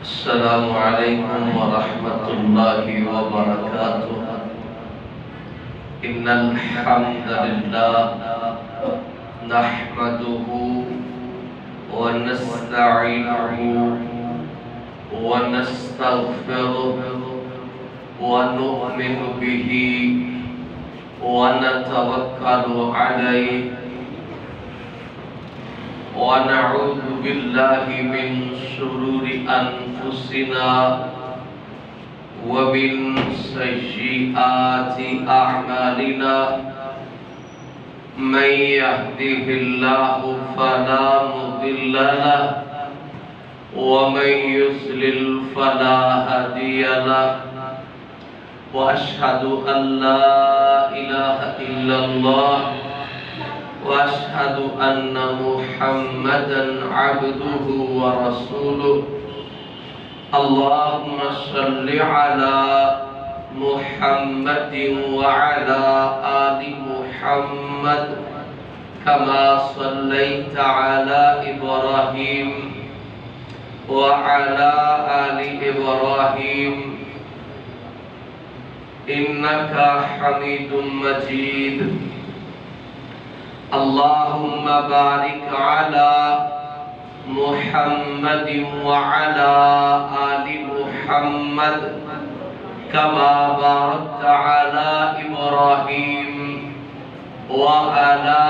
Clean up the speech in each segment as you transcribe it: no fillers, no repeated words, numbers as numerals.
السلام علیکم ورحمۃ اللہ وبرکاتہ۔ ان الحمد للہ نحمده ونستعینه ونستغفره ونؤمن به ونتوکل علیہ ونعوذ باللہ من شرور انفسنا ومن سیئات اعمالنا من يهده الله فلا مضل له ومن يضلل فلا هادي له واشهد ان لا اله الا الله واشهد ان محمدا عبده ورسوله اللهم صل على محمد وعلى آل محمد كما صليت على إبراهيم وعلى آل إبراهيم إنك حميد مجيد اللهم بارك على محمد وعلى آل محمد كما باركت على إبراهيم وعلى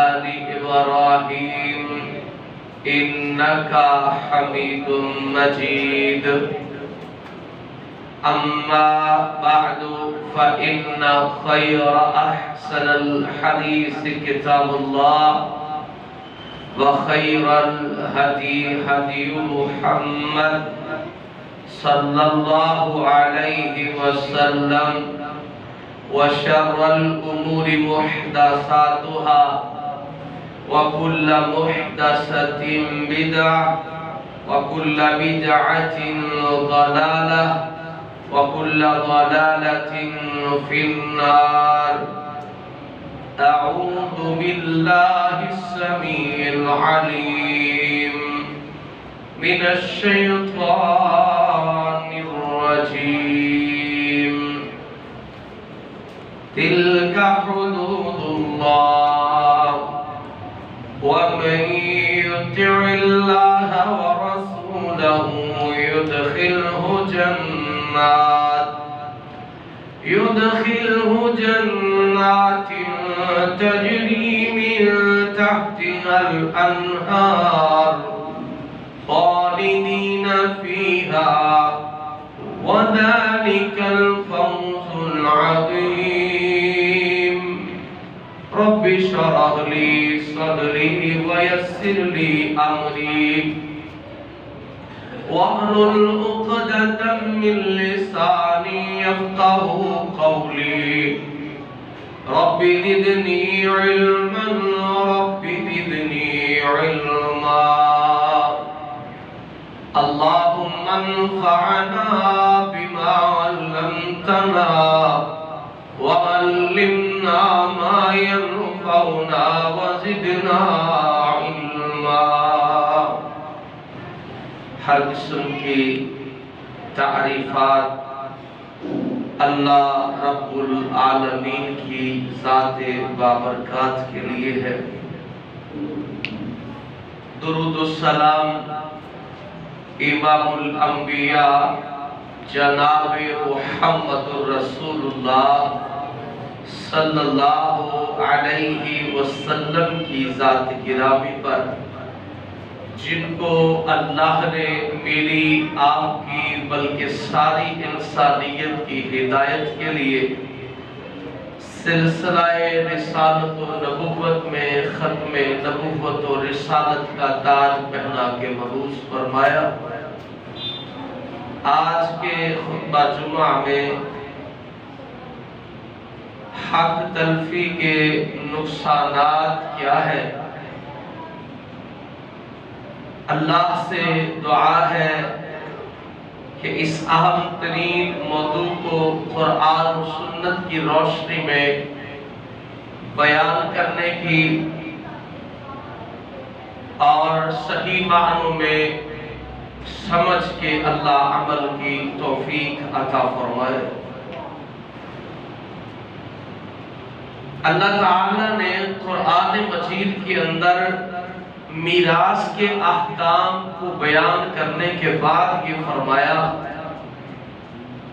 آل إبراهيم إنك حميد مجيد أما بعد فإن خير أحسن الحديث كتاب الله وخير الهدي هدي محمد صلى الله عليه وسلم وشر الأمور محدثاتها وكل محدثة بدعة وكل بدعة ضلالة وكل ضلالة في النار أعوذ بالله السميع العليم من الشيطان الرجيم تلك حدود الله ومن يطع الله ورسوله يدخله جنات تجري من تحتها الأنهار خالدين فيها وذلك الفوز العظيم رب اشرح لي صدري ويسر لي أمري واحلل عقدة من لساني يفقهوا قولي رب زدني علما رب زدني علما اللهم انفعنا بما علمتنا وعلمنا ما ينفعنا وزدنا علما۔ ہر قسم کی تعریفات اللہ رب العالمین کی ذات بابرکات کے لیے ہے۔ درود السلام امام الانبیاء جناب محمد رسول اللہ صلی اللہ علیہ وسلم کی ذات گرامی پر، جن کو اللہ نے میری آپ کی بلکہ ساری انسانیت کی ہدایت کے لیے سلسلہ رسالت و نبوت میں ختم نبوت و رسالت کا تاج پہنا کے مبعوث فرمایا۔ آج کے خطبہ جمعہ میں حق تلفی کے نقصانات کیا ہے، اللہ سے دعا ہے کہ اس اہم ترین موضوع کو قرآن و سنت کی روشنی میں بیان کرنے کی اور صحیح معنوں میں समझ के अल्लाह अमल की तौफीक अता फरमाए। अल्लाह ताला ने कुरान मजीद के अंदर मीरास के अहकाम को बयान करने के बाद ये फरमाया,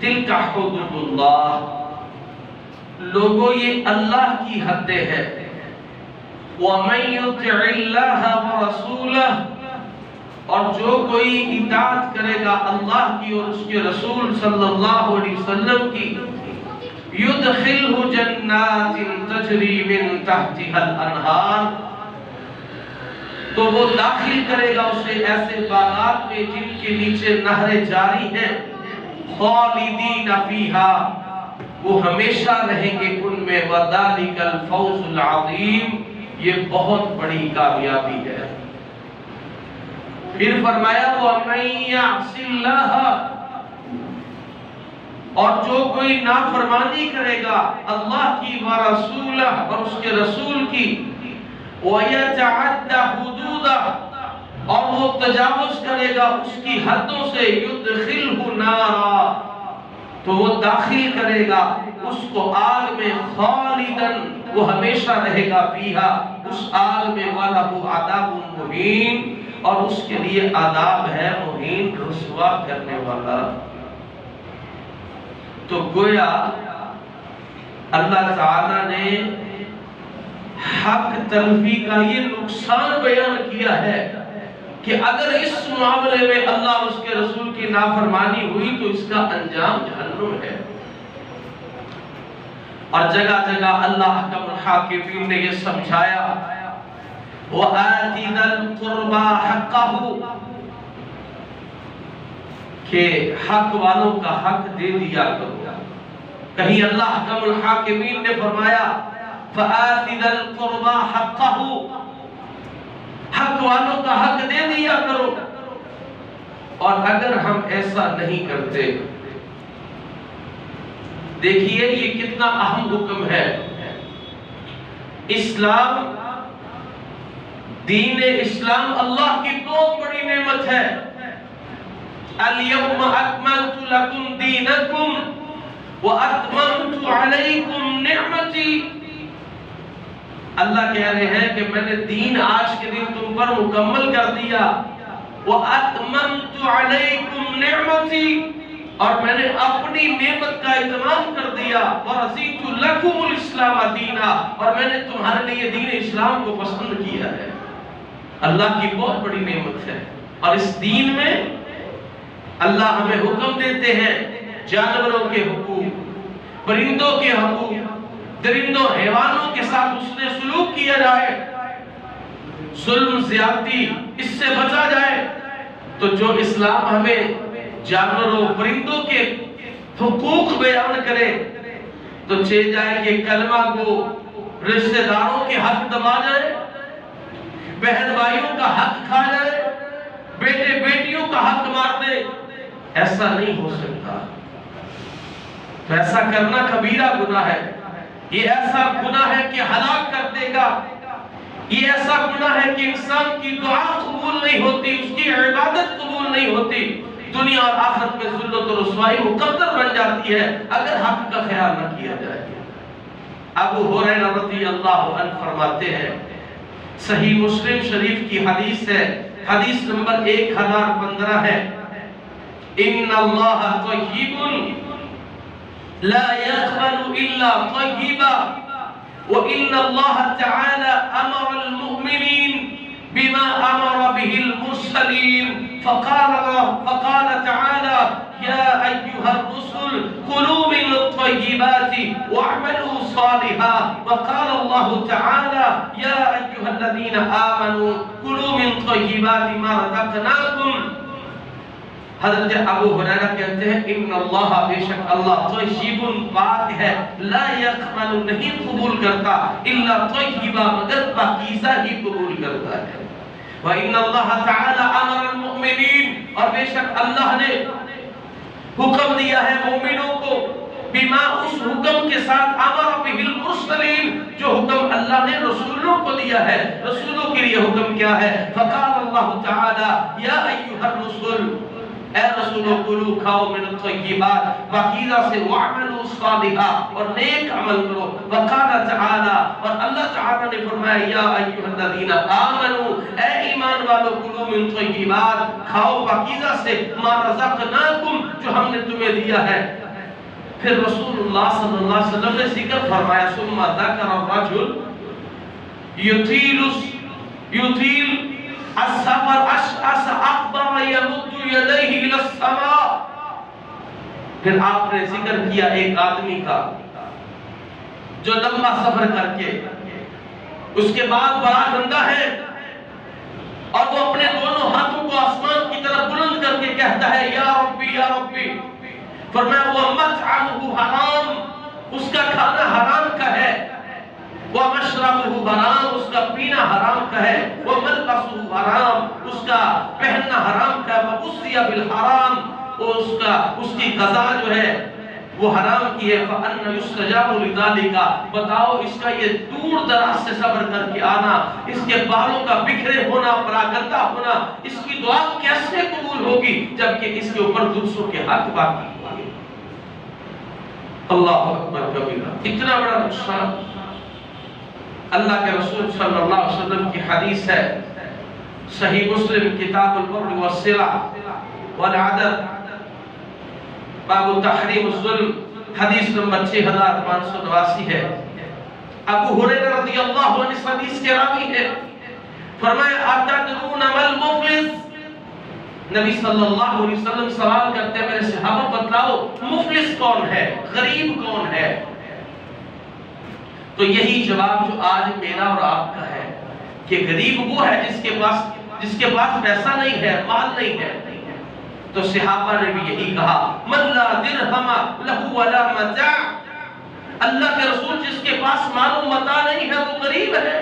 तिल्का हुदूदुल्लाह, लोगों ये अल्लाह की हदें हैं। वमन युतिइल्लाह व रसूलह, और जो कोई इताअत करेगा अल्लाह की और उसके रसूल सल्लल्लाहु अलैहि वसल्लम की, युदखिलहु जन्नातिन तजरी मिन तहतिहल अनहार, तो वो दाखिल करेगा उसे ऐसे बागात में जिनके नीचे नहरें जारी हैं, खालिदीन फीहा, वो हमेशा रहेंगे उनमें, वदालिकल फौजुल अज़ीम, ये बहुत बड़ी कामयाबी है। फिर फरमाया वमन यअसिल्लाह, और जो कोई नाफरमानी करेगा अल्लाह की व रसूलह, और उसके रसूल की, वयतअद्दा हुदूदा, और वो तजावुज करेगा उसकी हदों से, युदखिलहु नारा, तो वो दाखिल करेगा उसको आग में, खालिदन, वो हमेशा रहेगा, फीहा, उस आग में, वलहु अदाबुन मुहीन, और उसके लिए आदाब है मुहीन, रुसवा करने वाला। तो गोया अल्लाह ताला ने हक तलफी का ये नुकसान बयान किया है कि अगर इस मामले में अल्लाह उसके रसूल की नाफरमानी हुई तो इसका अंजाम जहन्नुम है। और जगह जगह अल्लाह अहकमुल हाकिमीन ने ये समझाया, वआतिदल कुर्बा हक्कहु, कि हक वालों का हक दे दिया करो। कहीं अल्लाह अहकमुल हाकिमीन ने फरमाया फआतिदल कुर्बा हक्कहु, हक वालों का हक दे दिया करो। और अगर हम ऐसा नहीं करते, देखिए ये कितना अहम हुक्म है। इस्लाम, दीन इस्लाम अल्लाह की बहुत बड़ी नेमत है। अल-यौमा अकमलतु लकुम दीनकुम व अतममतु अलैकुम निअमती, अल्लाह कह रहे हैं कि मैंने दीन आज के दिन तुम पर मुकम्मल कर दिया, व अतममतु अलैकुम निअमती, और मैंने अपनी नेमत का इत्माम कर दिया, व रज़ीतु लकुमुल इस्लाम दीना, और मैंने तुम्हारे लिए दीन इस्लाम को पसंद किया है। अल्लाह की बहुत बड़ी नेमत है। और इस दीन में अल्लाह हमें हुक्म देते हैं जानवरों के हुकूक, परिंदों के हुकूक, दरिंदों हैवानों के साथ उसने सुलूक किया जाए, जुल्म ज्यादती इससे बचा जाए। तो जो इस्लाम हमें जानवरों परिंदों के हुकूक बयान करे, तो चेह जाए कि कलमा को रिश्तेदारों के हक दबा जाए, बहन भाइयों का हक खा जाए, बेटे बेटियों का हक मार दे, ऐसा नहीं हो सकता। तो ऐसा करना कबीरा गुनाह है। ये ऐसा गुनाह है कि हलाक कर देगा। ये ऐसा गुनाह है कि इंसान की दुआ कबूल नहीं होती, उसकी इबादत कबूल नहीं होती, दुनिया और आखिरत में ज़िल्लत और रुसवाई मुकद्दर बन जाती है अगर हक का ख्याल न किया जाए। अबू हुरैरा रज़ियल्लाहु अन्हु फरमाते हैं, सही मुस्लिम शरीफ की हदीस है, हदीस नंबर 1015 है, इन्नल्लाह तय्यिबुन ला यक़बलु इल्ला तय्यिबा व इन्नल्लाह तआला अमरल मुमिनीन बिमा अमर बिहिल मुरसलीन फक़ाल तआला या अय्युहर रुसुल कुलू मिनत तय्यिबाति वअमलू सालिहा व क़ाल अल्लाहु तआला या अय्युहल्लज़ीना आमनू कुलू मिन तय्यिबाति मा रज़क़नाकुम। हज़रत अबू हुरैरा कहते हैं, इन्नल्लाह, बेशक अल्लाह, तय्यिबुन, पाक है, ला यक़बलु, नहीं कबूल करता, इल्ला तय्यिबा, मगर पाकीज़ा ही कबूल करता है। व इन्नल्लाह तआला अमरल मुमिनीन, और बेशक अल्लाह ने हुक्म दिया है मोमिनों को, बिमा उस हुक्म के साथ अमर बिहिल मुरसलीन, जो हुक्म अल्लाह ने रसूलों को दिया है। रसूलों के लिए हुक्म क्या है? फकाल अल्लाह तआला या अय्युहर रसूल, ऐ रसूलों कुलू खाओ मिन तय्यिबात, पाकीज़ा से वअमलू सालिहा, और नेक अमल करो। वकाल तआला, और अल्लाह तआला ने फरमाया या अय्युहल्लज़ीना आमनू, ऐ ईमान वालों, कुलू मिन तय्यिबात, खाओ पाकीज़ा से, मा रज़क़नाकुम, जो हमने तुम्हें दिया है। फिर रसूलुल्लाह सल्लल्लाहु अलैहि वसल्लम ने जिक्र फरमाया, सुम्मा ज़करा रजुल युतील अस्सफ़र अशअस अक़बर यमुद्दु यदैहि इलस्समा। फिर आपने जिक्र किया एक आदमी का जो लंबा सफर करके उसके बाद बड़ा गंदा है और वो अपने दोनों हाथों को आसमान की तरफ बुलंद करके कहता है या रब्बी या रब्बी। फरमाया वो मतअमुहु हराम, उसका खाना हराम का है, वो मशरबुहु हराम, उसका पीना हराम का है, वो मलबसुहु हराम, उसका पहनना हराम का है, वो उसिया बिल हराम, वो उसकी ग़ज़ा जो है वो हराम की है। फ़अन्ना युस्तजाबु लिज़ालिका, बताओ इसका ये दूर दराज से सब्र करके आना, इसके बालों का बिखरे होना, परागंदा होना, इसकी दुआ कैसे कबूल होगी जबकि इसके ऊपर दूसरों के हक बाकी। अल्लाहु अकबर कबीरा। इतना बड़ा नुकसान। अल्लाह के रसूल सल्लल्लाहु अलैहि वसल्लम की हदीस है, सही मुस्लिम किताबुल बर्र वस्सिला वल अदल, बाबु तहरीम ज़ुल्म, हदीस नंबर 6589 है। अबू हुरैरा रज़ियल्लाहु अन्हु इस हदीस के रावी है। फरमाया अतदरून मल मुफलिस, नबी सल्लल्लाहु अलैहि वसल्लम सवाल करते हैं मेरे सहाबा बतलाओ मुफलिस कौन है, गरीब कौन है। तो यही जवाब जो आज मेरा और आपका है कि गरीब वो है जिसके पास पैसा नहीं है, माल नहीं है। तो सहाबा ने भी यही कहा मल्ला दिरहम लहु वला मता, अल्लाह के रसूल जिसके पास माल और मता नहीं है वो गरीब है।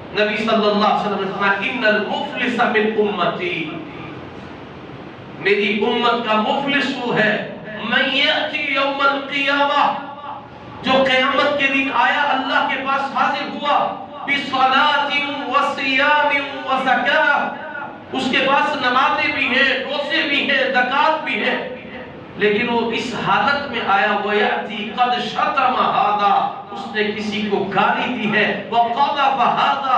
नबी सल्लल्लाहु अलैहि वसल्लम ने फरमाया इन्नल मुफलिस मिन उम्मती, मेरी उम्मत का मुफलिस वो है मन यअती यौमल क़ियामा, जो क़यामत के दिन आया अल्लाह के पास हाजिर हुआ बिस्सलातिन व सियामिन व ज़कात, उसके पास नमाज़ें भी हैं, रोज़े भी हैं, ज़कात भी है, लेकिन वो इस हालत में आया वयाती कद शतम हादा, उसने किसी को गाली दी है, वह क़ज़फ़ हादा,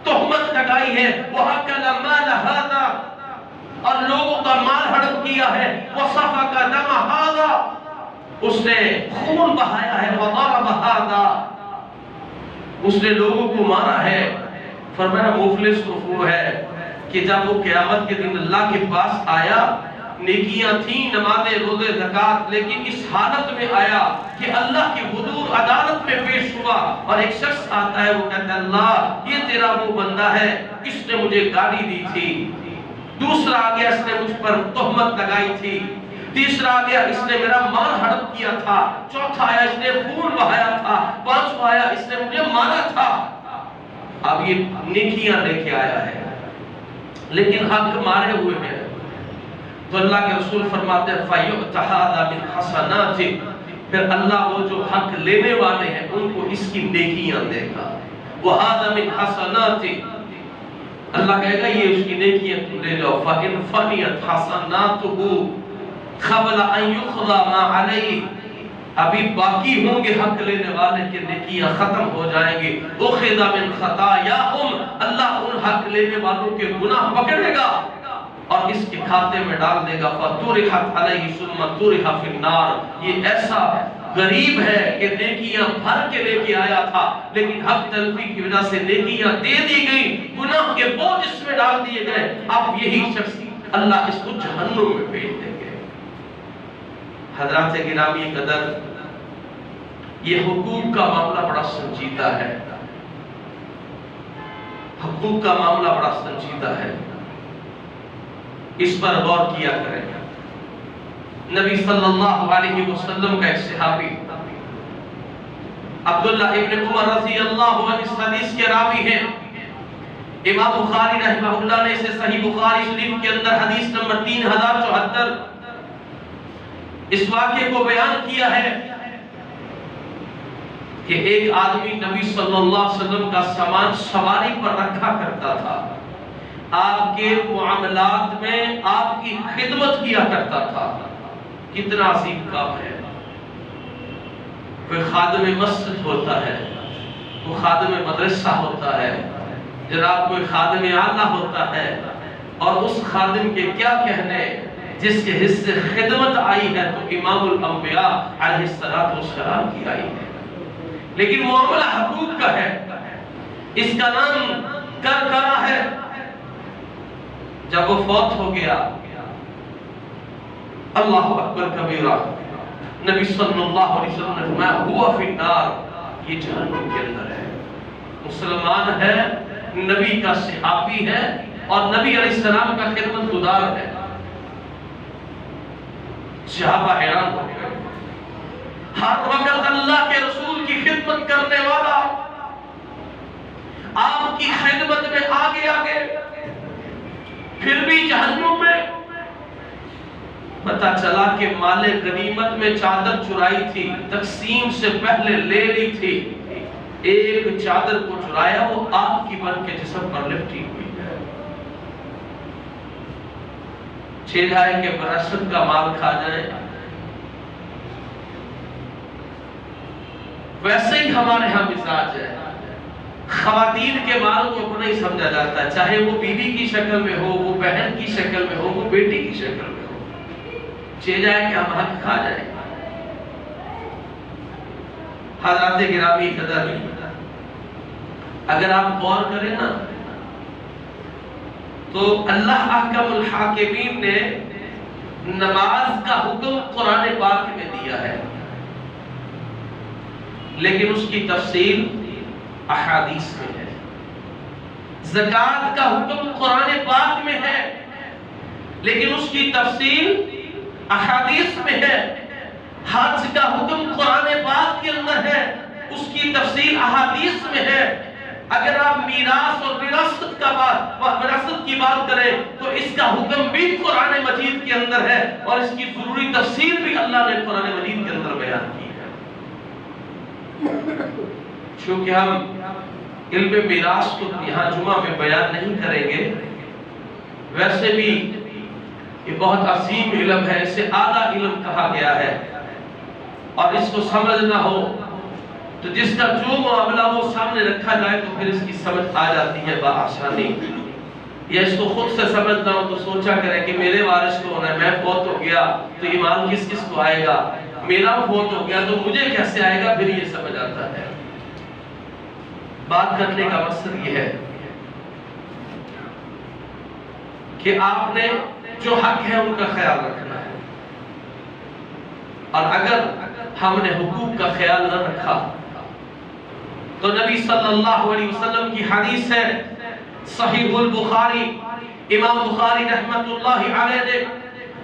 तोहमत लगाई है, वह अकल माल हादा, और लोगों का माल हड़प किया है, वह सफ़क दम हादा, उसने खून बहाया है, वह ज़रब हादा, उसने लोगों को मारा है। फरमाया मुफलिस वो है कि जब वो क़यामत के दिन अल्लाह के पास आया, नेकियां थी, नमाज़ें, रोज़े, ज़कात, लेकिन इस हालत में आया कि अल्लाह की हुजूर अदालत में पेश हुआ और एक शख्स आता है, वो कहता है अल्लाह ये तेरा वो बंदा है, इसने मुझे गाली दी थी। दूसरा आ गया, इसने मुझ पर तोहमत लगाई थी। तीसरा आ गया, इसने मेरा माल हड़प किया था। चौथा आया, इसने खून बहाया था। पांचवा आया, इसने मुझे मारा था। अब ये नेकियां लेके आया है लेकिन हक मारे हुए हैं। तो अल्लाह के रसूल फरमाते हैं फ़युअतहादा मिन हसनाति, फिर अल्लाह वो जो हक लेने वाले हैं उनको इसकी नेकियां देगा। वहादा मिन हसनाति, अल्लाह कहेगा ये उसकी नेकियां तुम ले जाओ। फ़इन फ़नियत हसनातुहु क़ब्ल अन युक़ज़ा मा अलैहि, अभी बाकी होंगे हक लेने वाले के नेकियां खत्म हो जाएंगे। उख़िज़ा मिन ख़तायाहुम, अल्लाह उन हक लेने वालों के गुनाह पकड़ेगा और इसके खाते में डाल देगा। फ़तुरिहत अलैहि सुम्मा तुरिहा फिन्नार, ये ऐसा गरीब है कि नेकियां भर के लेके आया था लेकिन हक तलफी की वजह से नेकियां दे दी गई, गुनाह के बोझ इसमें डाल दिए गए। अब यही शख्स अल्लाह इसको जहन्नुम में भेज देंगे। हज़रात गिरामी कदर, ये हुकूक का मामला बड़ा संजीदा है। हुकूक का मामला बड़ा संजीदा है, इस पर गौर किया करें। नबी सल्लल्लाहु अलैहि वसल्लम का एक सहाबी अब्दुल्ला इब्न उमर रज़ियल्लाहु अन्हु इस हदीस के रावी हैं। इमाम बुखारी रहमहुल्लाह ने इसे सही बुखारी शरीफ के अंदर हदीस नंबर 3074, اس واقعے کو بیان کیا ہے کہ ایک آدمی نبی صلی اللہ علیہ وسلم کا سامان سواری پر رکھا کرتا تھا، آپ کے معاملات میں آپ کی خدمت کیا کرتا تھا۔ کتنا عظیم کام ہے۔ کوئی خادم مسجد ہوتا ہے، کوئی خادم مدرسہ ہوتا ہے، جناب کوئی خادم اعلیٰ ہوتا ہے، اور اس خادم کے کیا کہنے جس کے حصے خدمت آئی ہے تو امام الانبیاء علیہ السلام کی آئی ہے، لیکن معاملہ حقوق کا ہے، اس کا نام کرکرا ہے۔ جب وہ فوت ہو گیا، اللہ اکبر کبیرہ، نبی صلی اللہ علیہ وسلم نے فرمایا ہوا فی النار، یہ جہنم کے اندر ہے۔ مسلمان ہے، نبی کا صحابی ہے، اور نبی علیہ السلام کا خدمت گزار ہے۔ صحابہ حیران ہو گئے، ہر وقت اللہ کے رسول کی خدمت کرنے والا، آپ کی خدمت میں آگے آگے، پھر بھی جہنم میں۔ پتہ چلا کہ مال غنیمت میں چادر چرائی تھی، تقسیم سے پہلے لے لی تھی، ایک چادر کو چرایا، وہ آگ کی بن کے جسم پر لپٹی ہوئی ہے۔ چھیڑا ہے کہ وراثت کا مال کھا جائے۔ ویسے ہی ہمارے ہاں مزاج ہے، خواتین کے مال کو نہیں سمجھا جاتا، چاہے وہ بیوی کی شکل میں ہو، وہ بہن کی شکل میں ہو، وہ بیٹی کی شکل میں ہو، چھیڑا ہے کہ ہم حق کھا جائیں۔ حضرات گرامی قدر، اگر آپ غور کریں نا تو اللہ احکم الحاکمین نے نماز کا حکم قرآن پاک میں دیا ہے، لیکن اس کی تفصیل احادیث میں ہے۔ زکوٰۃ کا حکم قرآن پاک میں ہے، لیکن اس کی تفصیل احادیث میں ہے۔ حج کا حکم قرآن پاک کے اندر ہے، اس کی تفصیل احادیث میں ہے۔ اگر آپ میراث اور وراثت کی بات کریں تو اس کا حکم بھی قرآن مجید کے اندر ہے، اور اس کی ضروری تفصیل بھی اللہ نے قرآن مجید کے اندر بیان کی ہے۔ چونکہ ہم علم میراث کو یہاں جمعہ میں بیان نہیں کریں گے، ویسے بھی یہ بہت عظیم علم ہے، اسے اعلیٰ علم کہا گیا ہے، اور اس کو سمجھنا ہو تو جس کا جو معاملہ وہ سامنے رکھا جائے تو پھر اس کی سمجھ آ جاتی ہے بآسانی۔ یا اس کو خود سے سمجھنا ہو تو سوچا کرے کہ میرے وارث کون ہے، میں فوت ہو گیا تو ایمان کس کس کو آئے گا، میرا فوت ہو گیا تو مجھے کیسے آئے گا، پھر یہ سمجھ آتا ہے۔ بات کرنے کا مقصد یہ ہے کہ آپ نے جو حق ہے ان کا خیال رکھنا ہے، اور اگر ہم نے حقوق کا خیال نہ رکھا تو نبی صلی اللہ علیہ وسلم کی حدیث ہے، صحیح البخاری، امام بخاری رحمت اللہ علیہ نے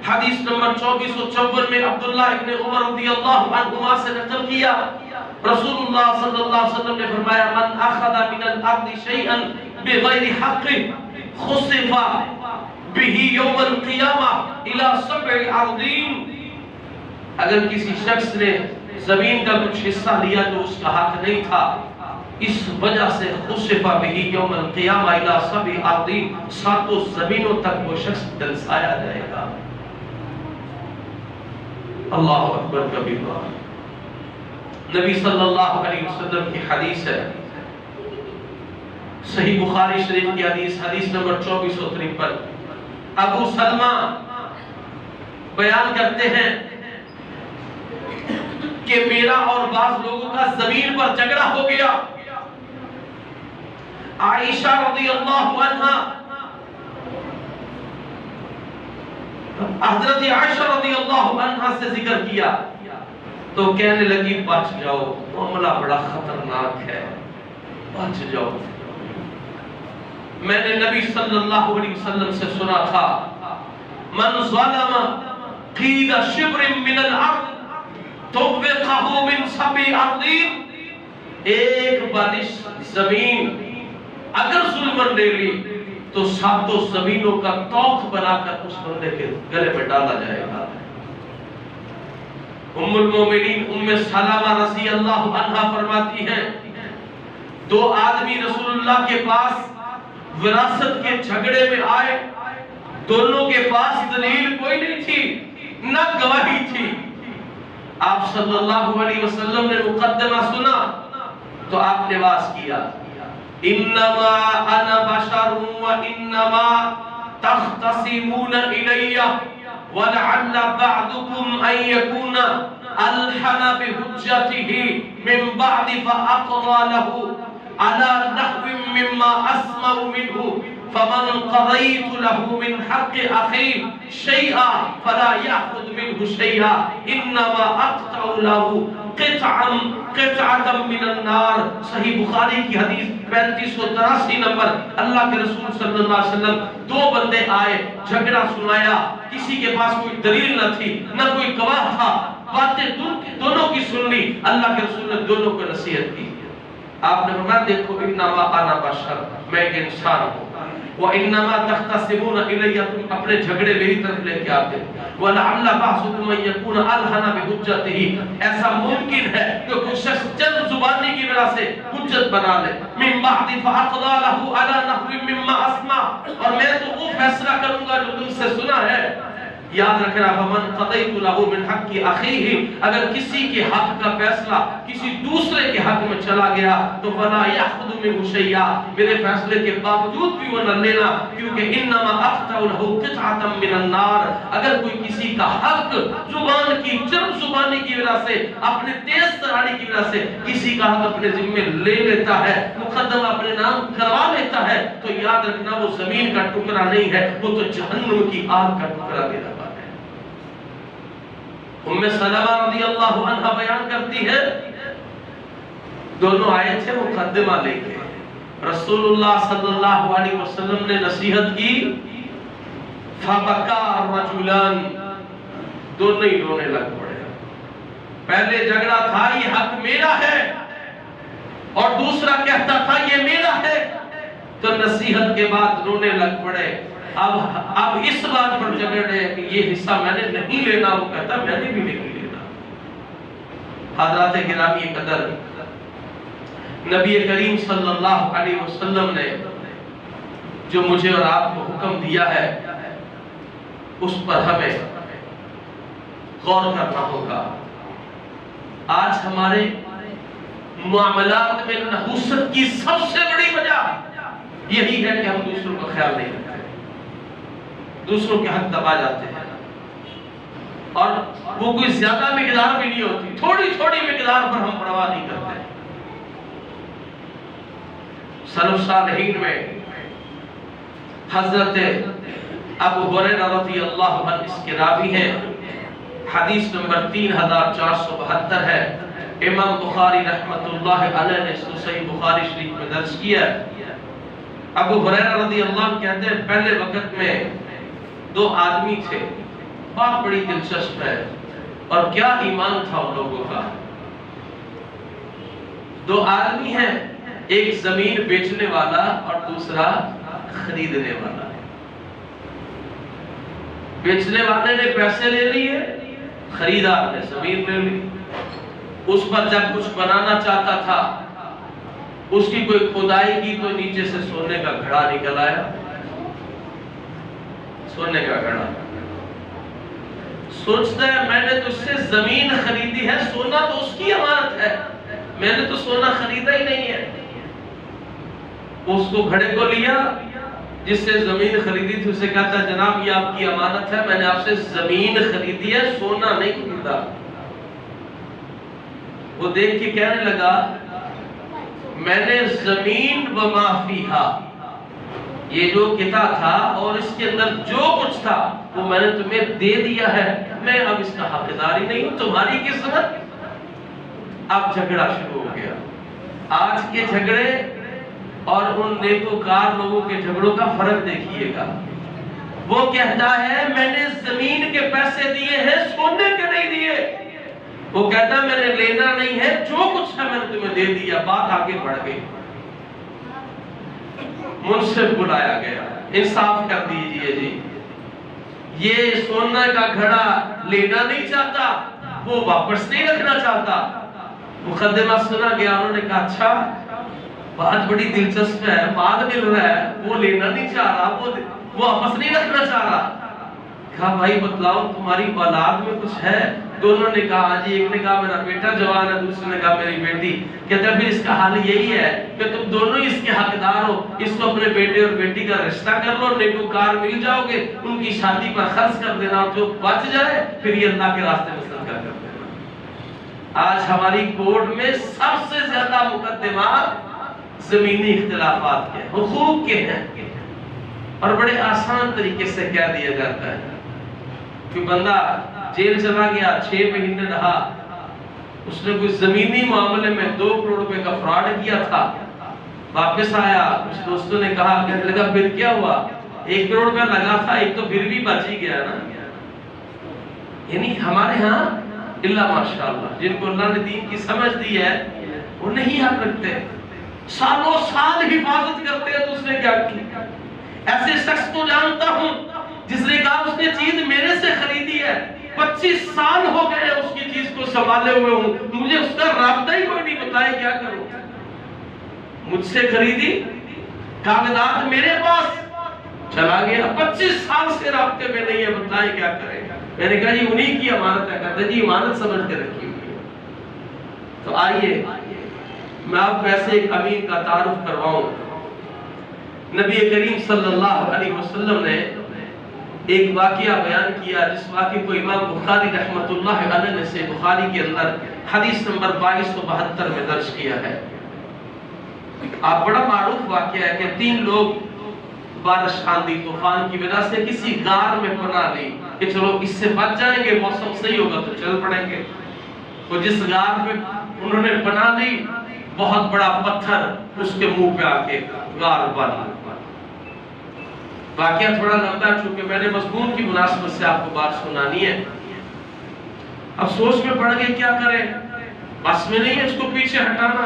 حدیث نمبر 2454 میں عبداللہ ابن عمر رضی اللہ عنہما سے نقل کیا، رسول اللہ صلی اللہ علیہ وسلم نے فرمایا من اخذ من الارض شیئا بغیر حق خصف به یوم القیامہ الى 7 اراضین، اگر کسی شخص نے زمین کا کچھ حصہ لیا تو اس کا حق نہیں تھا، اس وجہ سے خصف به یوم القیامہ الى 7 اراضین، 7 زمینوں تک وہ شخص دلسایا جائے گا۔ اللہ اکبر کبیرہ۔ نبی صلی اللہ علیہ وسلم کی حدیث ہے، صحیح بخاری شریف کی حدیث، حدیث نمبر 2453، ابو سلمہ بیان کرتے ہیں کہ میرا اور بعض لوگوں کا زمین پر جھگڑا ہو گیا۔ عائشہ رضی اللہ عنہا، حضرت عائشہ رضی اللہ عنہا سے ذکر کیا تو کہنے لگی بچ جاؤ، معاملہ بڑا خطرناک ہے، بچ جاؤ۔ میں نے نبی صلی اللہ علیہ وسلم سے سنا تھا من ظلم قید شبر من الارض توقعہ من 7 اراضین، ایک بالش زمین اگر ظلمن لے لی تو 7 زمینوں کا توق بنا کر اس بندے کے گلے میں ڈالا جائے گا۔ ام المومنین ام سلمہ رضی اللہ عنہا فرماتی ہیں دو آدمی رسول اللہ کے پاس وراثت کے جھگڑے میں آئے، دونوں کے پاس دلیل کوئی نہیں تھی نہ گواہی تھی۔ آپ صلی اللہ علیہ وسلم نے مقدمہ سنا تو آپ نے واز کیا، انما انا بشر وانما تختصمون الی ولعل بعضكم ان يكون الحن بحجته من بعد فاقضى له على نحو مما اسمع منه فمن قضيت له من حق اخي شيئا فلا ياخذ منه شيئا انما اقطع له قطعة من النار۔ صحیح بخاری کی حدیث 3583 نمبر۔ اللہ کے رسول صلی اللہ علیہ وسلم دو بندے آئے، جھگڑا سنایا، کسی کے پاس کوئی دلیل نہ تھی نہ کوئی گواہ تھا، باتیں دونوں کی سن لی، اللہ کے رسول نے دونوں کو نصیحت کی۔ آپ نے فرمایا دیکھو انما انا بشر، میں ایک انسان ہوں، وانما تختصمون الی، تم اپنے جھگڑے میری طرف لے کے آتے، ولعل بعضکم ان یکون الحن بحجتہ، ایسا ممکن ہے کہ کوئی شخص چند زبانی کی وجہ سے حجت بنا لے، من بعد فاقضى له على نحو مما اسمع، اور میں تو وہ فیصلہ کروں گا جو تم سے سنا ہے۔ یاد رکھنا، فمن قضیت له من حق اخیہ، اگر کسی کے حق کا فیصلہ کسی دوسرے کے حق میں چلا گیا تو فلا یاخذ منہ شیئا، میرے فیصلے کے باوجود بھی وہ نہ لینا، کیونکہ انما اقطع له قطعة من النار، اگر کوئی کسی کا حق زبان کی چرب زبانی کی وجہ سے، اپنے تیز ترانی کی وجہ سے کسی کا حق اپنے ذمہ لے لیتا ہے، مقدمہ اپنے نام کروا لیتا ہے، تو یاد رکھنا وہ زمین کا ٹکڑا نہیں ہے، وہ تو جہنم کی آگ کا ٹکڑا دے رہا ہے۔ ام سلمہ رضی اللہ عنہ بیان کرتی ہے دونوں آئے تھے مقدمہ لے کے، رسول اللہ صلی اللہ علیہ وسلم نے نصیحت کی، فبکا الرجلان، دونوں ہی رونے لگ پڑے۔ پہلے جھگڑا تھا یہ حق میرا ہے اور دوسرا کہتا تھا یہ میرا ہے، تو نصیحت کے بعد رونے لگ پڑے۔ اب اس بات پر جھگڑے کہ یہ حصہ میں نے نہیں لینا، وہ کہتا میں نے بھی نہیں لینا۔ حضرات گرامی قدر، نبی کریم صلی اللہ علیہ وسلم نے جو مجھے اور آپ کو حکم دیا ہے اس پر ہمیں غور کرنا ہوگا۔ آج ہمارے معاملات میں نحوست کی سب سے بڑی وجہ یہی ہے کہ ہم دوسروں کا خیال نہیں رکھتے، دوسروں کے حق دبا جاتے ہیں، اور وہ کوئی زیادہ مقدار بھی نہیں ہوتی، تھوڑی تھوڑی مقدار پر ہم پرواہ نہیں کرتے۔ سلف صالحین میں حضرت ابو ہریرہ رضی اللہ عنہ اس کے راوی ہیں، حدیث نمبر 3472 ہے، امام بخاری رحمت اللہ علیہ نے اس کو صحیح بخاری شریف میں درج کیا ہے۔ ابو ہریرہ رضی اللہ عنہ کہتے ہیں پہلے وقت میں دو آدمی تھے، بات بڑی دلچسپ ہے، اور کیا ایمان تھا ان لوگوں کا۔ دو آدمی ہیں، ایک زمین بیچنے والا اور دوسرا خریدنے والا۔ بیچنے والے نے پیسے لے لیے، خریدار نے زمین لے لی۔ اس پر جب کچھ بنانا چاہتا تھا، اس کی کوئی کھدائی کی تو نیچے سے سونے کا گھڑا نکل آیا، سونے کا گھڑا۔ سوچتا ہے میں نے تو اس سے زمین خریدی ہے، سونا تو اس کی امانت ہے، میں نے تو سونا خریدا ہی نہیں ہے۔ اس کو گھڑے کو لیا، جس سے زمین خریدی تھی اسے کہتا ہے جناب یہ آپ کی امانت ہے، میں نے آپ سے زمین خریدی ہے، سونا نہیں خریدا۔ وہ دیکھ کے کہنے لگا میں نے زمین وما فیہا، یہ جو کتا تھا اور اس کے اندر جو کچھ تھا وہ میں نے تمہیں دے دیا ہے، میں اب اس کا حقدار ہی نہیں ہوں، تمہاری قسمت۔ اب جھگڑا شروع ہو گیا۔ آج کے جھگڑے اور ان نیکوکار لوگوں کے جھگڑوں کا فرق دیکھیے گا۔ وہ کہتا ہے میں نے زمین کے پیسے دیے ہیں، سونے کے نہیں دیے۔ وہ کہتا ہے میں نے لینا نہیں ہے، جو کچھ ہے میں نے تمہیں دے دیا۔ بات آگے بڑھ گئی، منصف بلایا گیا، انصاف کر دیجئے جی، یہ سونے کا گھڑا لینا نہیں چاہتا، वो वापस नहीं रखना चाहता। मुकदमा सुना गया, उन्होंने कहा अच्छा बात बड़ी दिलचस्प है, माल मिल रहा है, वो लेना नहीं चाह रहा, वो वापस नहीं रखना चाह रहा। कहा भाई बतलाओ तुम्हारी औलाद में कुछ है? दोनों ने कहा जी, एक ने कहा मेरा बेटा जवान है, दूसरे ने कहा मेरी बेटी। कहते फिर इसका हाल यही है कि तुम दोनों इसके हकदार हो, इसको अपने बेटे और बेटी का रिश्ता कर लो, नेकोकार मिल जाओगे, उनकी शादी पर खर्च कर देना, जो बच जाए फिर ये अल्लाह के रास्ते में सदका कर देना। आज हमारी कोर्ट में सबसे ज्यादा मुकदमा जमीनी इख्तिलाफात के, हुकूक के हैं, और बड़े आसान तरीके से कह दिया जाता है कि बंदा जेल चला गया, 6 महीने रहा, उसने कोई जमीनी मामले में 2 करोड़ रुपए का फ्रॉड किया था, वापस आया, कुछ दोस्तों ने कहा, कहने लगा फिर क्या हुआ? 1 करोड़ रुपया लगा था, एक तो फिर भी बच ही गया ना। यानी हमारे यहाँ इल्ला माशाअल्लाह जिनको अल्लाह ने दीन की समझ दी है वो नहीं हक रखते, सालों साल हिफाजत करते हैं। तो उसने क्या किया? ऐसे शख्स को जानता हूं जिसने कहा उसने चीज मेरे से खरीदी है, 25 साल हो गए उसकी चीज को संभाले हुए हूं, मुझे उसका राब्ता ही कोई नहीं बताया, क्या करूं? मुझसे खरीदी, कागजात मेरे पास, चला गया, 25 साल से राब्ते में नहीं है, बताए क्या करें? मैंने कहा जी उन्हीं की अमानत है। कहते जी अमानत समझ के रखी हुई है। तो आइए मैं आपको ऐसे एक अमीर का तारुफ करवाऊं। नबी करीम सल्लल्लाहु अलैहि वसल्लम ने एक वाकया बयान किया, जिस वाकये को इमाम बुखारी रहमतुल्लाह अलैह ने से बुखारी के अंदर हदीस नंबर 2272 में दर्ज किया है। आप बड़ा मारूफ वाकया है कि 3 लोग बारिश, आंधी, तूफान की वजह से किसी गार में पनाह ली कि चलो इससे बच जाएंगे, मौसम सही होगा तो चल पड़ेंगे। तो जिस गार में उन्होंने पनाह ली, बहुत बड़ा पत्थर उसके मुंह पे आके गार बंद। वाकया थोड़ा लंबा, चूंकि मैंने मजमून की मुनासिबत से आपको बात सुनानी है। अब सोच में पड़ गए क्या करें, बस में नहीं है इसको पीछे हटाना।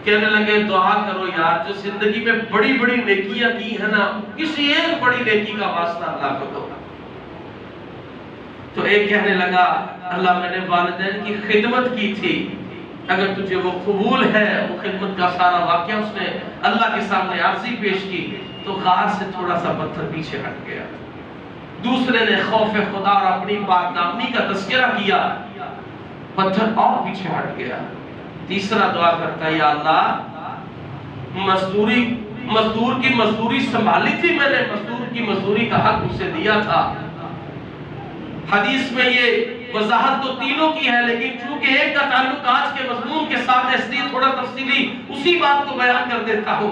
कहने लगे दुआ करो यार, जो जिंदगी में बड़ी बड़ी नेकियां की है ना, किसी एक बड़ी नेकी का वास्ता अल्लाह को दो। तो एक कहने लगा अल्लाह मैंने वालिदैन की खिदमत की थी, अगर तुझे वो कबूल है, वो खिदमत का सारा वाकया उसने अल्लाह के सामने आर्जी पेश की, तो गार से थोड़ा सा पत्थर पीछे हट गया। दूसरे ने खौफ खुदा और अपनी पाकदामनी का तज़किरा किया, पत्थर और पीछे हट गया। तीसरा दुआ करता है या अल्लाह मजदूर की मजदूरी संभाली थी मैंने, मजदूर की मजदूरी का हक उसे दिया था। हदीस में ये वजाहत तो तीनों की है, लेकिन चूंकि एक का ताल्लुक आज के मजमून के साथ है, इसलिए थोड़ा तफसीली उसी बात को बयान कर देता हूँ।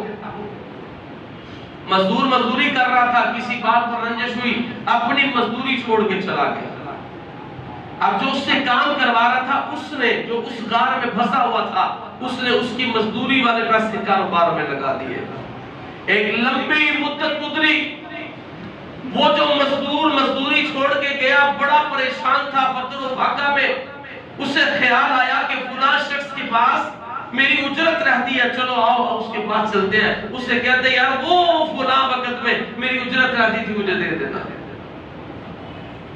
मजदूर मजदूरी कर रहा था, किसी बात पर रंजिश हुई, अपनी मजदूरी छोड़ के चला गया। अब जो उससे काम करवा रहा था, उसने जो उस गार में फंसा हुआ था, उसने उसकी मजदूरी वाले पैसे कारोबार में लगा दिए। एक लंबी मुद्दत गुजरी, वो जो मजदूर मजदूरी छोड़ के गया बड़ा परेशान था, फक्र और फाका में। उसे ख्याल आया कि फलां शख्स के पास मेरी उजरत रहती है, चलो आओ उसके पास चलते हैं। उसे कहते यार वो फलां वक्त में मेरी उजरत रहती थी, मुझे दे देना।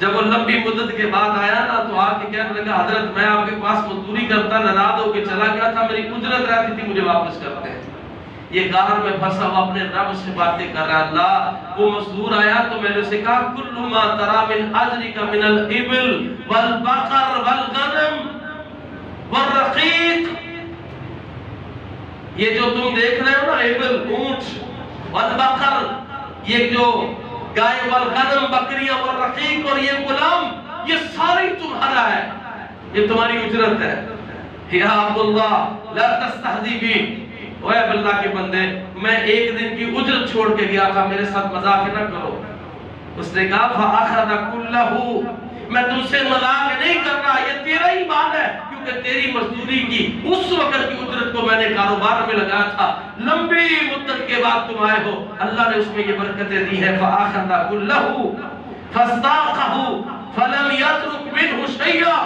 जब वो लंबी मुद्दत के बाद आया ना, तो आके कहने लगा हजरत मैं आपके पास मजदूरी करता, नाराज होकर चला गया था, मेरी उजरत रहती थी, मुझे वापस करते हैं। ये गार में फंसा हुआ अपने रब से बातें कर रहा। अल्लाह वो मजदूर आया तो मैंने उसे कहा कुल्लु मा तरा मिन अजरिका मिनल इबिल वल बकर वल गनम वल रकीक, ये जो तुम देख रहे हो ना, इबिल ऊंट, वल बकर ये जो गाय, वल गनम बकरियां, वल रकीक और ये गुलाम, ये सारी तुम्हारा है, ये तुम्हारी उजरत है। या अब्दुल्लाह ला तस्तहजी बी, ओए अल्लाह के बंदे, मैं एक दिन की उजरत छोड़ के गया था, मेरे साथ मजाक न करो। उसने कहा फअखज़ कुल्लहु, मैं तुमसे मजाक नहीं कर रहा, ये तेरा ही माल है, क्योंकि तेरी मजदूरी की उस वक्त की उजरत को मैंने कारोबार में लगाया था, लंबी मुद्दत के बाद तुम आए हो, अल्लाह ने उसमें ये बरकतें दी है। फअखज़ कुल्लहु फस्ताक़हु फलम यत्रुक मिनहु शैया,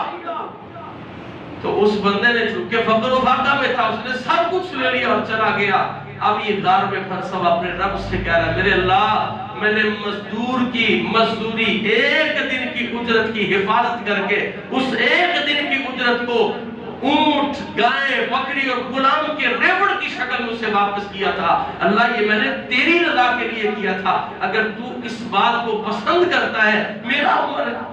तो उस बंदे ने चूंकि फक्र व फाका में था, उसने सब कुछ ले लिया और चला गया। अब ये गार में फंसा अपने रब से कह रहा है मेरे अल्लाह, मैंने मजदूर की मजदूरी, एक दिन की اجرت کی حفاظت کر کے اس ایک دن کی اجرت کو اونٹ، گائے، بکری اور غلام کے ریوڑ کی شکل میں اسے واپس کیا تھا۔ اللہ یہ میں نے تیری رضا کے لیے کیا تھا، اگر تو اس بات کو پسند کرتا ہے،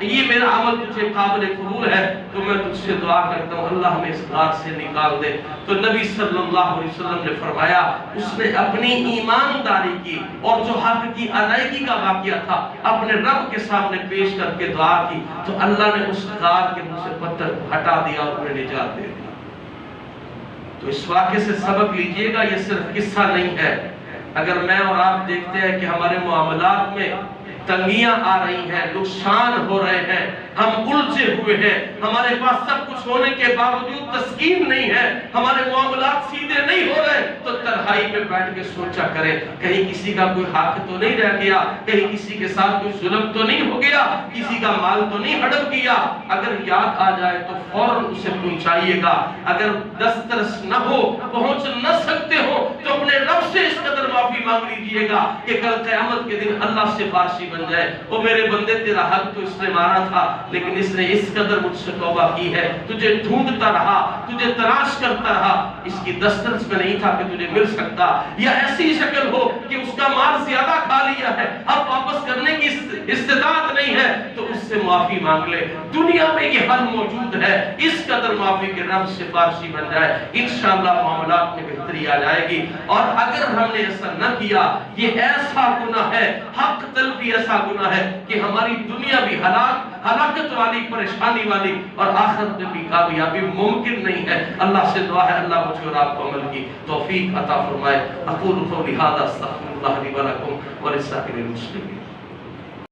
یہ میرا عمل تجھے قابل قبول ہے، تو میں تجھ سے دعا کرتا ہوں اللہ ہمیں اس غار سے نکال دے۔ تو نبی صلی اللہ علیہ وسلم نے فرمایا اس نے اپنی ایمانداری کی اور جو حق کی ادائیگی کا واقعہ تھا اپنے رب کے سامنے پیش کر کے دعا کی، تو اللہ نے اس غار کے منہ سے پتھر ہٹا دیا اور انہیں نجات دے دیا۔ تو اس واقعے سے سبق لیجئے گا، یہ صرف قصہ نہیں ہے۔ اگر میں اور آپ دیکھتے ہیں کہ ہمارے معاملات میں تنگیاں آ رہی ہیں، نقصان ہو رہے ہیں، ہم الجھے ہوئے ہیں، ہمارے پاس سب کچھ ہونے کے باوجود تسکین نہیں ہے، ہمارے معاملات سیدھے نہیں ہو رہے، تو تنہائی میں بیٹھ کے سوچا کریں کہیں کسی کا کوئی حق تو نہیں رہ گیا، کہیں کسی کے ساتھ کوئی ظلم تو نہیں ہو گیا، کسی کا مال تو نہیں ہڑپ کیا۔ اگر یاد آ جائے تو فوراً اسے پہنچائیے گا، اگر دسترس نہ ہو، پہنچ نہ سکتے ہو تو اپنے رب سے اس قدر معافی مانگ لیجئے گا کہ کل قیامت کے دن اللہ سے فارسی بن جائے، او میرے بندے تیرا حق تو اس نے مارا تھا لیکن اس نے اس قدر مجھ سے توبہ کی ہے، تجھے ڈھونڈتا رہا، تجھے تلاش کرتا رہا، اس کی دسترس میں نہیں تھا کہ تجھے مل سکتا، یا ایسی شکل ہو کہ اس کا مال زیادہ کھا لیا ہے، اب واپس کرنے کی استطاعت نہیں ہے، تو اس سے معافی مانگ لے۔ دنیا میں یہ حل موجود ہے، اس قدر معافی کے رب سے فارسی بن جائے، انشاءاللہ معاملات میں بہتری آ جائے گی۔ اور اگر ہم نے ایسا نہ کیا، یہ ایسا گناہ ہے، حق طلبی ایسا گناہ ہے کہ ہماری دنیا بھی ہلاکت والی، پریشانی والی، اور آخرت میں بھی کامیابی ممکن نہیں ہے۔ اللہ سے دعا ہے اللہ مجھے اور آپ کو عمل کی توفیق عطا فرمائے۔ اقول قولی ھذا استغفر اللہ لی ولکم ولسائر المسلمین۔